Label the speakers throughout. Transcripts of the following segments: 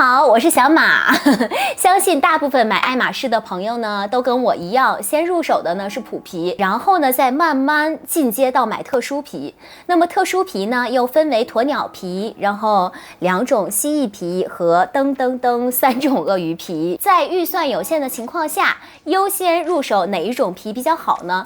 Speaker 1: 好，我是小马。相信大部分买爱马仕的朋友呢，都跟我一样，先入手的呢是普皮，然后呢再慢慢进阶到买特殊皮。那么特殊皮呢又分为鸵鸟皮，然后2种蜥蜴皮和3种鳄鱼皮。在预算有限的情况下，优先入手哪一种皮比较好呢？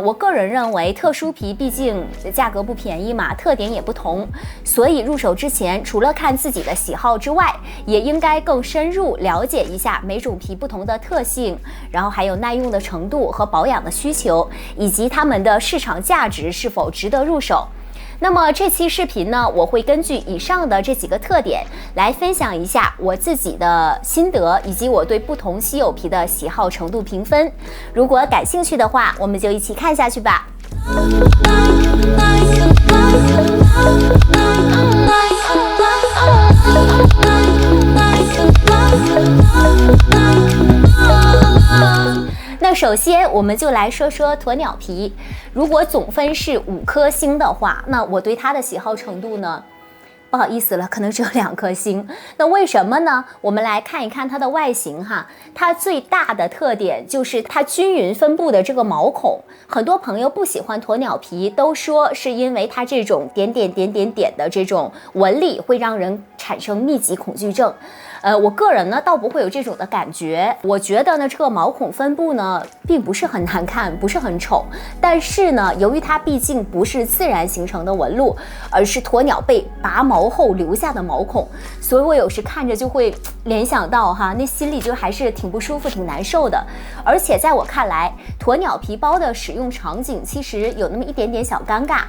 Speaker 1: 我个人认为特殊皮毕竟价格不便宜嘛，特点也不同，所以入手之前除了看自己的喜好之外，也应该更深入了解一下每种皮不同的特性，然后还有耐用的程度和保养的需求，以及它们的市场价值是否值得入手。那么这期视频呢，我会根据以上的这几个特点来分享一下我自己的心得，以及我对不同稀有皮的喜好程度评分。如果感兴趣的话，我们就一起看下去吧。那首先我们就来说说鸵鸟皮。如果总分是5颗星的话，那我对它的喜好程度呢，不好意思了，可能只有2颗星。那为什么呢？我们来看一看它的外形哈。它最大的特点就是它均匀分布的这个毛孔。很多朋友不喜欢鸵鸟皮，都说是因为它这种点的这种纹理会让人产生密集恐惧症。我个人呢倒不会有这种的感觉，我觉得呢这个毛孔分布呢并不是很难看，不是很丑，但是呢由于它毕竟不是自然形成的纹路，而是鸵鸟被拔毛后留下的毛孔，所以我有时看着就会联想到哈，那心里就还是挺不舒服挺难受的。而且在我看来，鸵鸟皮包的使用场景其实有那么一点点小尴尬。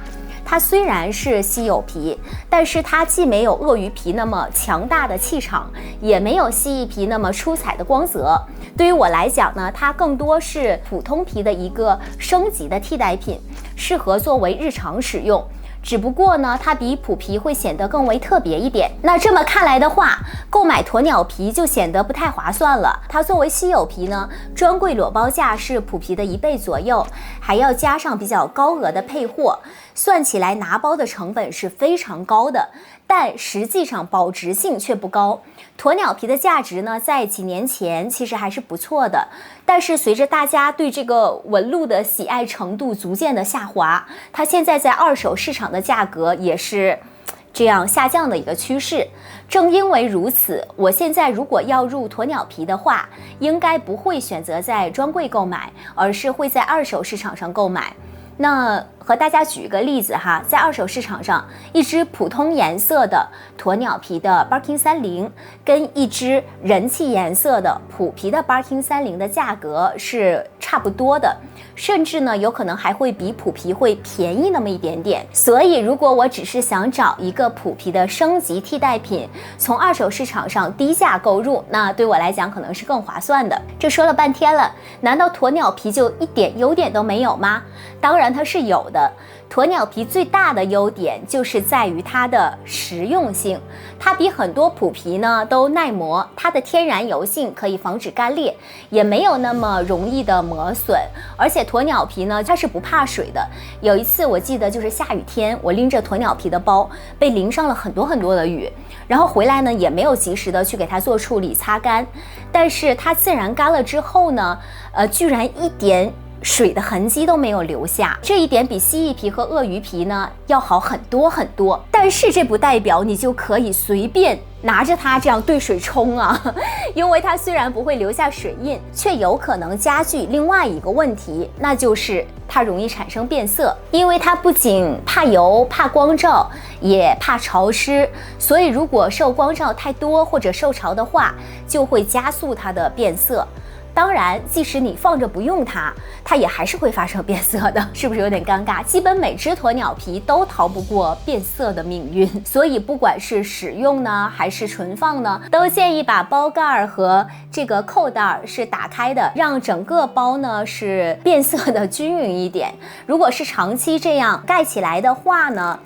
Speaker 1: 它虽然是稀有皮，但是它既没有鳄鱼皮那么强大的气场，也没有蜥蜴皮那么出彩的光泽。对于我来讲呢，它更多是普通皮的一个升级的替代品，适合作为日常使用。只不过呢，它比普皮会显得更为特别一点。那这么看来的话，购买鸵鸟皮就显得不太划算了。它作为稀有皮呢，专柜裸包价是普皮的1倍左右，还要加上比较高额的配货，算起来拿包的成本是非常高的，但实际上保值性却不高。鸵鸟皮的价值呢，在几年前其实还是不错的，但是随着大家对这个纹路的喜爱程度逐渐的下滑，它现在在二手市场的价格也是这样下降的一个趋势。正因为如此，我现在如果要入鸵鸟皮的话，应该不会选择在专柜购买，而是会在二手市场上购买。那和大家举一个例子哈，在二手市场上，一只普通颜色的鸵鸟皮的 Barking 30跟一只人气颜色的普皮的 Barking 30的价格是差不多的，甚至呢有可能还会比普皮会便宜那么一点点。所以如果我只是想找一个普皮的升级替代品，从二手市场上低价购入，那对我来讲可能是更划算的。这说了半天了，难道鸵鸟皮就一点优点都没有吗？当然它是有的。鸵鸟皮最大的优点就是在于它的实用性，它比很多普皮呢都耐磨，它的天然油性可以防止干裂，也没有那么容易的磨损，而且鸵鸟皮呢它是不怕水的。有一次我记得就是下雨天，我拎着鸵鸟皮的包被淋上了很多的雨，然后回来呢也没有及时的去给它做处理擦干，但是它自然干了之后呢，居然一点水的痕迹都没有留下，这一点比蜥蜴皮和鳄鱼皮呢要好很多。但是这不代表你就可以随便拿着它这样对水冲啊，因为它虽然不会留下水印，却有可能加剧另外一个问题，那就是它容易产生变色。因为它不仅怕油、怕光照，也怕潮湿，所以如果受光照太多或者受潮的话，就会加速它的变色。当然，即使你放着不用它，它也还是会发生变色的，是不是有点尴尬？基本每只鸵鸟皮都逃不过变色的命运，所以不管是使用呢，还是存放呢，都建议把包盖和这个扣带是打开的，让整个包呢是变色的均匀一点。如果是长期这样盖起来的话呢，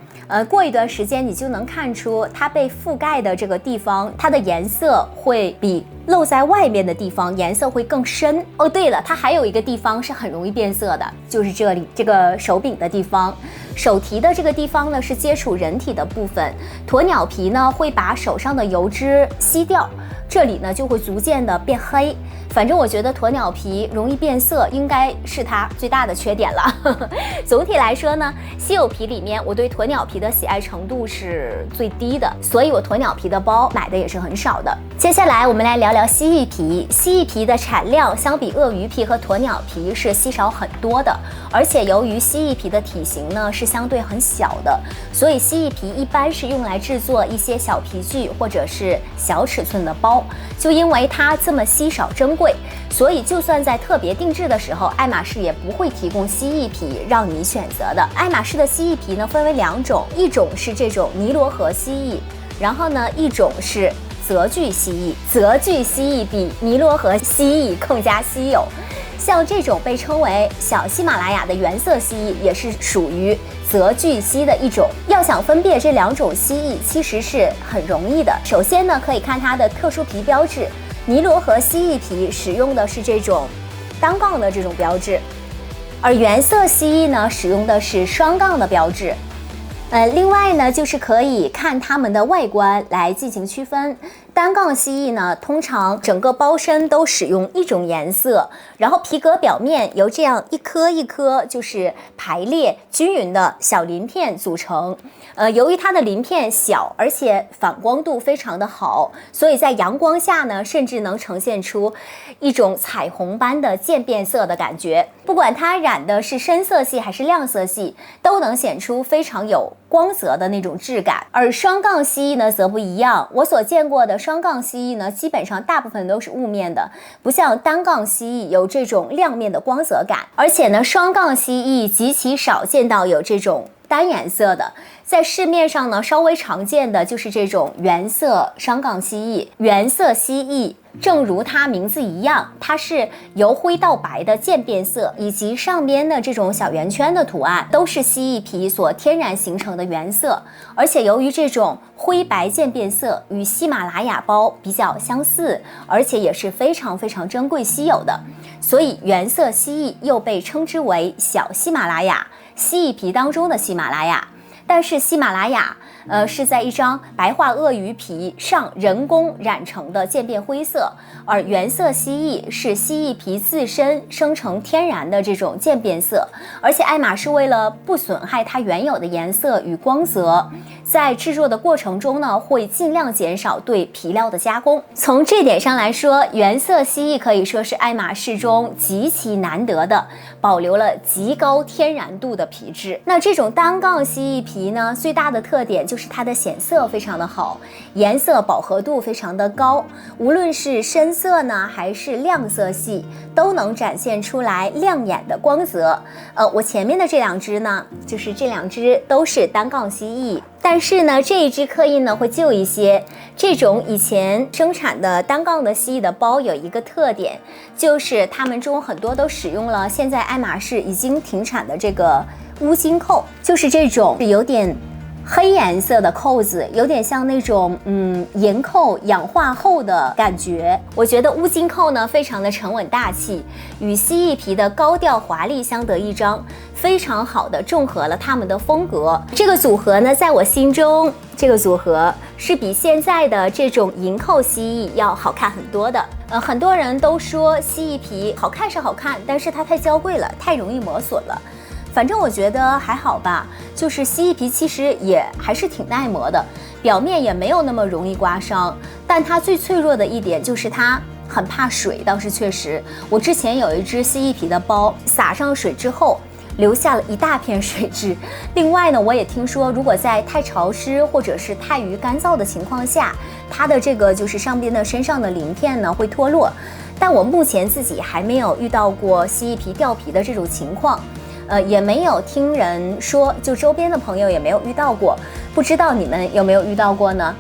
Speaker 1: 过一段时间你就能看出它被覆盖的这个地方，它的颜色会比露在外面的地方颜色会更深。哦，对了，它还有一个地方是很容易变色的，就是这里这个手柄的地方。手提的这个地方呢是接触人体的部分，鸵鸟皮呢会把手上的油脂吸掉，这里呢就会逐渐的变黑。反正我觉得鸵鸟皮容易变色应该是它最大的缺点了。总体来说呢，稀有皮里面我对鸵鸟皮的喜爱程度是最低的，所以我鸵鸟皮的包买的也是很少的。接下来我们来聊聊蜥蜴皮。蜥蜴皮的产量相比鳄鱼皮和鸵鸟皮是稀少很多的，而且由于蜥蜴皮的体型呢是相对很小的，所以蜥蜴皮一般是用来制作一些小皮具或者是小尺寸的包。就因为它这么稀少珍贵，所以就算在特别定制的时候，爱马仕也不会提供蜥蜴皮让你选择的。爱马仕的蜥蜴皮呢分为2种，一种是这种尼罗河蜥蜴，然后呢一种是泽巨蜥蜴。泽巨蜥蜴比尼罗河蜥蜴更加稀有。像这种被称为小喜马拉雅的原色蜥蜴也是属于泽巨蜥的一种。要想分辨这2种蜥蜴其实是很容易的。首先呢，可以看它的特殊皮标志。尼罗河蜥蜴皮使用的是这种单杠的这种标志，而原色蜥蜴呢使用的是双杠的标志。另外呢，就是可以看它们的外观来进行区分。单杠蜥蜴呢，通常整个包身都使用一种颜色，然后皮革表面由这样一颗一颗就是排列均匀的小鳞片组成。由于它的鳞片小，而且反光度非常的好，所以在阳光下呢，甚至能呈现出一种彩虹般的渐变色的感觉。不管它染的是深色系还是亮色系，都能显出非常有光泽的那种质感。而双杠蜥蜴呢则不一样，我所见过的双杠蜥蜴呢，基本上大部分都是雾面的，不像单杠蜥蜴有这种亮面的光泽感。而且呢，双杠蜥蜴极其少见到有这种单颜色的。在市面上呢，稍微常见的就是这种原色双杠蜥蜴。原色蜥蜴正如它名字一样，它是由灰到白的渐变色，以及上边的这种小圆圈的图案，都是蜥蜴皮所天然形成的原色。而且由于这种灰白渐变色与喜马拉雅包比较相似，而且也是非常非常珍贵稀有的，所以原色蜥蜴又被称之为小喜马拉雅，蜥蜴皮当中的喜马拉雅。但是喜马拉雅是在一张白化鳄鱼皮上人工染成的渐变灰色，而原色蜥蜴是蜥蜴皮自身生成天然的这种渐变色。而且爱马仕为了不损害它原有的颜色与光泽，在制作的过程中呢，会尽量减少对皮料的加工。从这点上来说，原色蜥蜴可以说是爱马仕中极其难得的保留了极高天然度的皮质。那这种单杠蜥蜴皮呢，最大的特点就是它的显色非常的好，颜色饱和度非常的高，无论是深色呢还是亮色系，都能展现出来亮眼的光泽。我前面的这2只呢，就是这2只都是单杠蜥蜴，但是呢，这一只刻印呢会旧一些。这种以前生产的单杠的蜥蜴的包有一个特点，就是它们中很多都使用了现在爱马仕已经停产的这个乌金扣，就是这种有点黑颜色的扣子，有点像那种银扣氧化后的感觉。我觉得乌金扣呢非常的沉稳大气，与蜥蜴皮的高调华丽相得益彰，非常好的重合了它们的风格。这个组合呢，在我心中，这个组合是比现在的这种银扣蜥蜴要好看很多的。很多人都说蜥蜴皮好看是好看，但是它太娇贵了，太容易磨损了。反正我觉得还好吧，就是蜥蜴皮其实也还是挺耐磨的，表面也没有那么容易刮伤，但它最脆弱的一点就是它很怕水，倒是确实。我之前有一只蜥蜴皮的包，撒上水之后留下了一大片水渍。另外呢，我也听说如果在太潮湿或者是太于干燥的情况下，它的这个就是上边的身上的鳞片呢会脱落，但我目前自己还没有遇到过蜥蜴皮掉皮的这种情况。也没有听人说，就周边的朋友也没有遇到过，不知道你们有没有遇到过呢？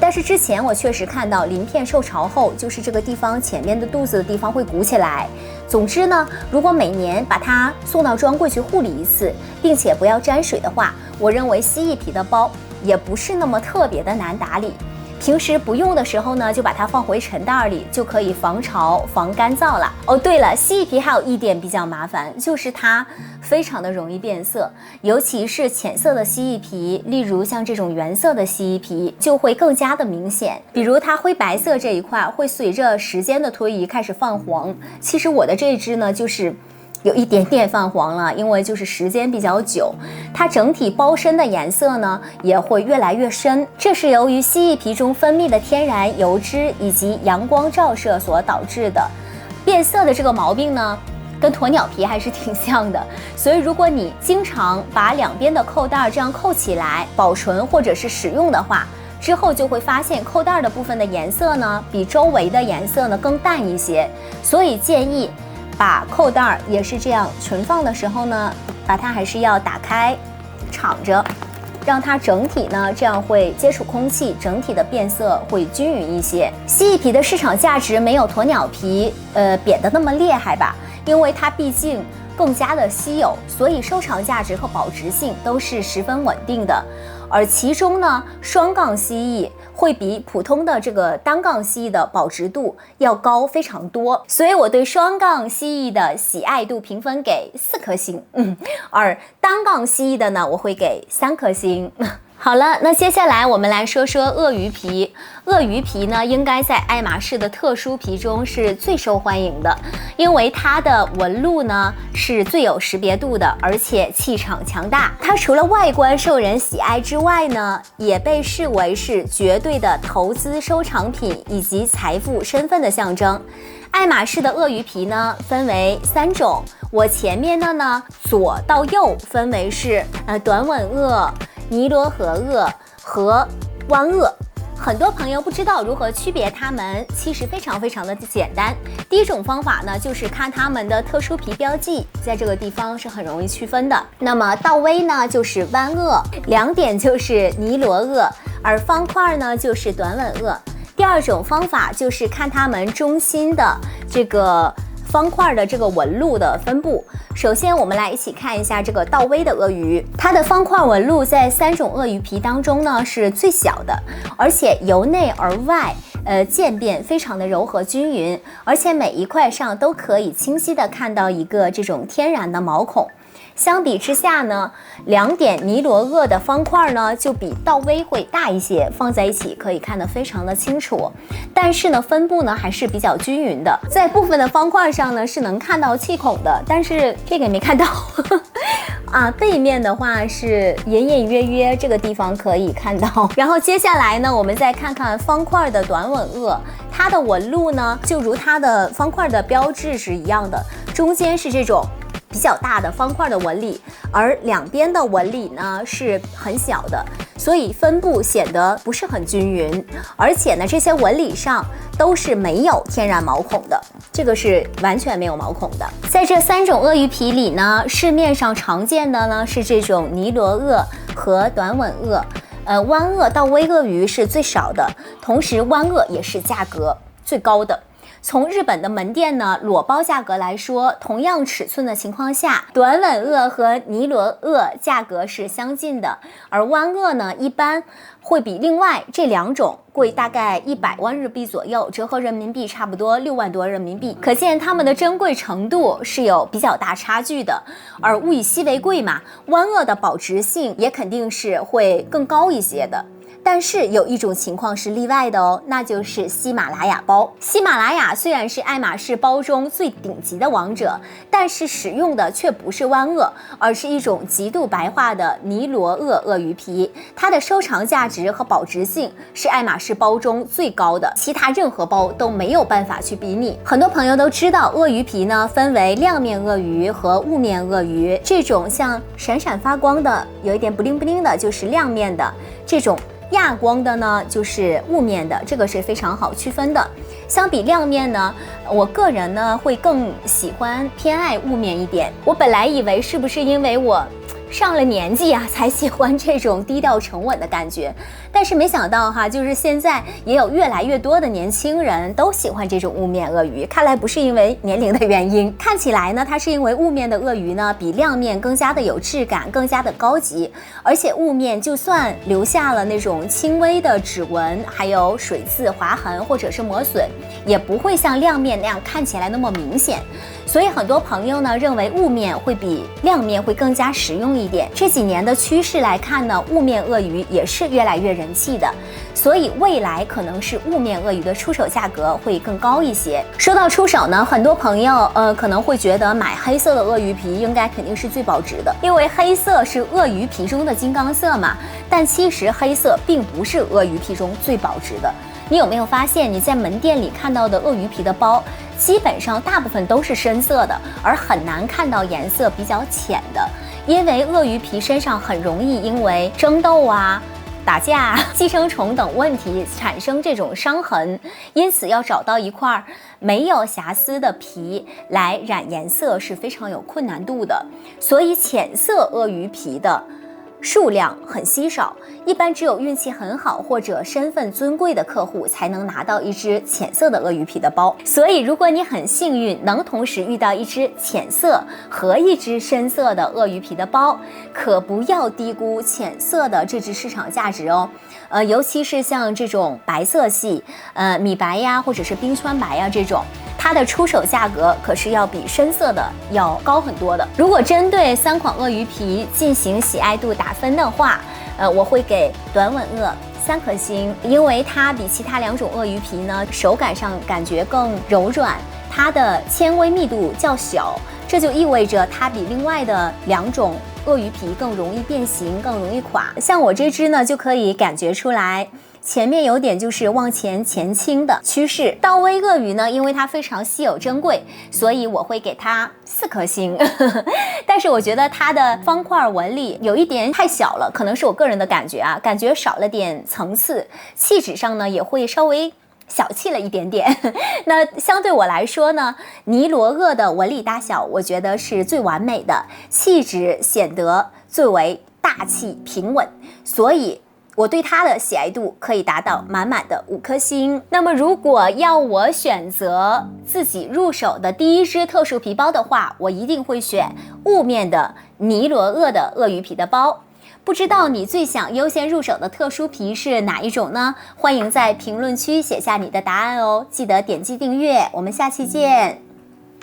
Speaker 1: 但是之前我确实看到鳞片受潮后，就是这个地方前面的肚子的地方会鼓起来。总之呢，如果每年把它送到专柜去护理一次，并且不要沾水的话，我认为蜥蜴皮的包也不是那么特别的难打理。平时不用的时候呢，就把它放回陈袋里，就可以防潮、防干燥了。哦，对了，蜥蜴皮还有一点比较麻烦，就是它非常的容易变色，尤其是浅色的蜥蜴皮，例如像这种原色的蜥蜴皮，就会更加的明显。比如它灰白色这一块，会随着时间的推移开始泛黄。其实我的这一只呢，就是有一点点泛黄了，因为就是时间比较久，它整体包身的颜色呢也会越来越深，这是由于蜥蜴皮中分泌的天然油脂以及阳光照射所导致的。变色的这个毛病呢，跟鸵鸟皮还是挺像的，所以如果你经常把两边的扣带这样扣起来保存或者是使用的话，之后就会发现扣带的部分的颜色呢比周围的颜色呢更淡一些，所以建议把扣带也是这样存放的时候呢，把它还是要打开敞着，让它整体呢这样会接触空气，整体的变色会均匀一些。蜥蜴皮的市场价值没有鸵鸟皮贬得那么厉害吧，因为它毕竟更加的稀有，所以收藏价值和保值性都是十分稳定的。而其中呢，双杠蜥蜴会比普通的这个单杠蜥蜴的保值度要高非常多，所以我对双杠蜥蜴的喜爱度评分给4颗星，而单杠蜥蜴的呢，我会给3颗星。好了，那接下来我们来说说鳄鱼皮。鳄鱼皮呢，应该在爱马仕的特殊皮中是最受欢迎的，因为它的纹路呢是最有识别度的，而且气场强大。它除了外观受人喜爱之外呢，也被视为是绝对的投资收藏品以及财富身份的象征。爱马仕的鳄鱼皮呢分为3种，我前面的呢左到右分为是短吻鳄、尼罗河鳄和湾鳄。很多朋友不知道如何区别它们，其实非常的简单。第一种方法呢，就是看它们的特殊皮标记，在这个地方是很容易区分的。那么倒 V 呢就是湾鳄，两点就是尼罗鳄，而方块呢就是短吻鳄。第二种方法就是看它们中心的这个方块的这个纹路的分布。首先我们来一起看一下这个倒 V 的鳄鱼，它的方块纹路在3种鳄鱼皮当中呢是最小的，而且由内而外渐变非常的柔和均匀，而且每一块上都可以清晰的看到一个这种天然的毛孔。相比之下呢，两点尼罗鳄的方块呢就比倒 V 会大一些，放在一起可以看得非常的清楚。但是呢，分布呢还是比较均匀的，在部分的方块上呢是能看到气孔的，但是这个没看到啊。背面的话是隐隐约约这个地方可以看到。然后接下来呢，我们再看看方块的短吻鳄，它的纹路呢就如它的方块的标志是一样的，中间是这种比较大的方块的纹理，而两边的纹理呢是很小的，所以分布显得不是很均匀。而且呢，这些纹理上都是没有天然毛孔的，这个是完全没有毛孔的。在这3种鳄鱼皮里呢，市面上常见的呢是这种尼罗鳄和短吻鳄，湾鳄到微鳄鱼是最少的，同时湾鳄也是价格最高的。从日本的门店呢裸包价格来说，同样尺寸的情况下，短吻鳄和尼罗鳄价格是相近的，而湾鳄呢一般会比另外这2种贵大概100万日币左右，折合人民币差不多6万多人民币，可见它们的珍贵程度是有比较大差距的。而物以稀为贵嘛，湾鳄的保值性也肯定是会更高一些的。但是有一种情况是例外的哦，那就是喜马拉雅包。喜马拉雅虽然是爱马仕包中最顶级的王者，但是使用的却不是湾鳄，而是一种极度白化的尼罗鳄鳄鱼皮。它的收藏价值和保值性是爱马仕包中最高的，其他任何包都没有办法去比拟。很多朋友都知道，鳄鱼皮呢分为亮面鳄鱼和雾面鳄鱼，这种像闪闪发光的，有一点不灵不灵的，就是亮面的，这种亚光的呢就是雾面的，这个是非常好区分的。相比亮面呢，我个人呢会更喜欢偏爱雾面一点。我本来以为是不是因为我上了年纪啊才喜欢这种低调沉稳的感觉，但是没想到哈，就是现在也有越来越多的年轻人都喜欢这种雾面鳄鱼，看来不是因为年龄的原因，看起来呢，它是因为雾面的鳄鱼呢比亮面更加的有质感，更加的高级，而且雾面就算留下了那种轻微的指纹，还有水渍、划痕或者是磨损，也不会像亮面那样看起来那么明显。所以很多朋友呢认为雾面会比亮面会更加实用一点。这几年的趋势来看呢，雾面鳄鱼也是越来越人气的，所以未来可能是雾面鳄鱼的出手价格会更高一些。说到出手呢，很多朋友可能会觉得买黑色的鳄鱼皮应该肯定是最保值的，因为黑色是鳄鱼皮中的金刚色嘛。但其实黑色并不是鳄鱼皮中最保值的。你有没有发现你在门店里看到的鳄鱼皮的包，基本上大部分都是深色的，而很难看到颜色比较浅的，因为鳄鱼皮身上很容易因为争斗啊、打架、寄生虫等问题产生这种伤痕，因此要找到一块没有瑕疵的皮来染颜色是非常有困难度的。所以浅色鳄鱼皮的数量很稀少，一般只有运气很好或者身份尊贵的客户才能拿到一只浅色的鳄鱼皮的包。所以如果你很幸运能同时遇到一只浅色和一只深色的鳄鱼皮的包，可不要低估浅色的这只市场价值哦。尤其是像这种白色系，米白呀或者是冰川白呀这种，它的出手价格可是要比深色的要高很多的。如果针对3款鳄鱼皮进行喜爱度打分的话，我会给短吻鳄3颗星，因为它比其他2种鳄鱼皮呢，手感上感觉更柔软，它的纤维密度较小，这就意味着它比另外的2种鳄鱼皮更容易变形，更容易垮。像我这只呢，就可以感觉出来前面有点就是往前前倾的趋势。道威鳄鱼呢，因为它非常稀有珍贵，所以我会给它4颗星。但是我觉得它的方块纹理有一点太小了，可能是我个人的感觉啊，感觉少了点层次，气质上呢也会稍微小气了一点点。那相对我来说呢，尼罗鳄的纹理大小我觉得是最完美的，气质显得最为大气平稳，所以我对它的喜爱度可以达到满满的5颗星。那么如果要我选择自己入手的第一只特殊皮包的话，我一定会选雾面的尼罗鳄的鳄鱼皮的包。不知道你最想优先入手的特殊皮是哪一种呢？欢迎在评论区写下你的答案哦，记得点击订阅，我们下期见。